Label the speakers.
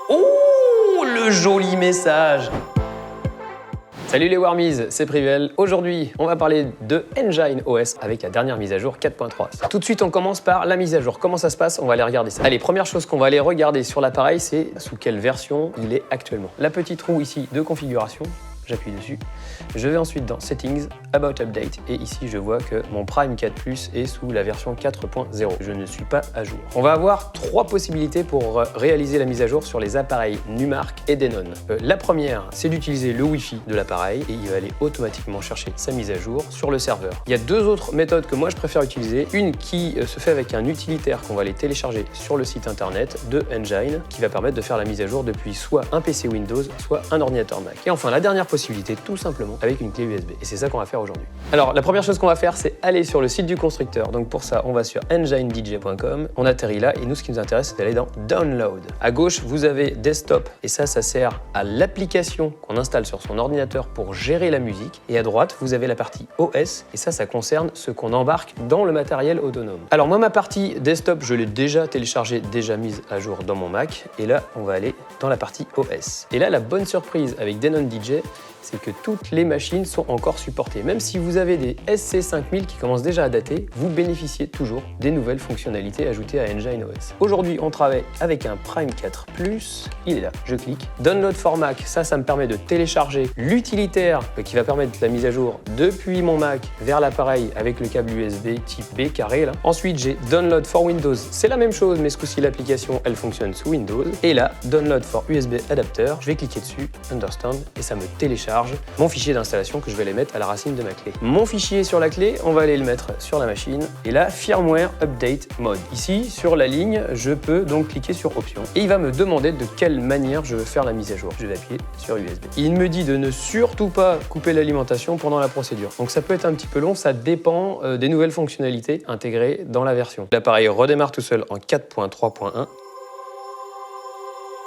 Speaker 1: Oh, le joli message! Salut les Warmies, c'est Privel. Aujourd'hui, on va parler de Engine OS avec la dernière mise à jour 4.3. Tout de suite, on commence par la mise à jour. Comment ça se passe? On va aller regarder ça. Allez, première chose qu'on va aller regarder sur l'appareil, c'est sous quelle version il est actuellement. La petite roue ici de configuration. J'appuie dessus. Je vais ensuite dans Settings, About Update, et ici je vois que mon Prime 4 Plus est sous la version 4.0. Je ne suis pas à jour. On va avoir trois possibilités pour réaliser la mise à jour sur les appareils Numark et Denon. La première, c'est d'utiliser le Wi-Fi de l'appareil et il va aller automatiquement chercher sa mise à jour sur le serveur. Il y a deux autres méthodes que moi je préfère utiliser. Une qui se fait avec un utilitaire qu'on va aller télécharger sur le site internet de Engine, qui va permettre de faire la mise à jour depuis soit un PC Windows, soit un ordinateur Mac. Et enfin, la dernière possibilité, tout simplement avec une clé USB. Et c'est ça qu'on va faire aujourd'hui. Alors, la première chose qu'on va faire, c'est aller sur le site du constructeur. Donc pour ça, on va sur enginedj.com, on atterrit là, et nous, ce qui nous intéresse, c'est d'aller dans Download. À gauche, vous avez Desktop, et ça sert à l'application qu'on installe sur son ordinateur pour gérer la musique. Et à droite, vous avez la partie OS, et ça concerne ce qu'on embarque dans le matériel autonome. Alors moi, ma partie Desktop, je l'ai déjà téléchargée, déjà mise à jour dans mon Mac, et là, on va aller dans la partie OS. Et là, la bonne surprise avec Denon DJ, c'est que toutes les machines sont encore supportées. Même si vous avez des SC5000 qui commencent déjà à dater, vous bénéficiez toujours des nouvelles fonctionnalités ajoutées à Engine OS. Aujourd'hui, on travaille avec un Prime 4 Plus. Il est là, je clique. Download for Mac, ça me permet de télécharger l'utilitaire qui va permettre la mise à jour depuis mon Mac vers l'appareil avec le câble USB type B carré là. Ensuite, j'ai Download for Windows. C'est la même chose, mais ce coup-ci, l'application, elle fonctionne sous Windows. Et là, Download for USB Adapter. Je vais cliquer dessus, Understand, et ça me télécharge mon fichier d'installation que je vais aller mettre à la racine de ma clé. Mon fichier sur la clé, on va aller le mettre sur la machine. Et là, Firmware Update Mode. Ici, sur la ligne, je peux donc cliquer sur Options. Et il va me demander de quelle manière je veux faire la mise à jour. Je vais appuyer sur USB. Il me dit de ne surtout pas couper l'alimentation pendant la procédure. Donc ça peut être un petit peu long, ça dépend des nouvelles fonctionnalités intégrées dans la version. L'appareil redémarre tout seul en 4.3.1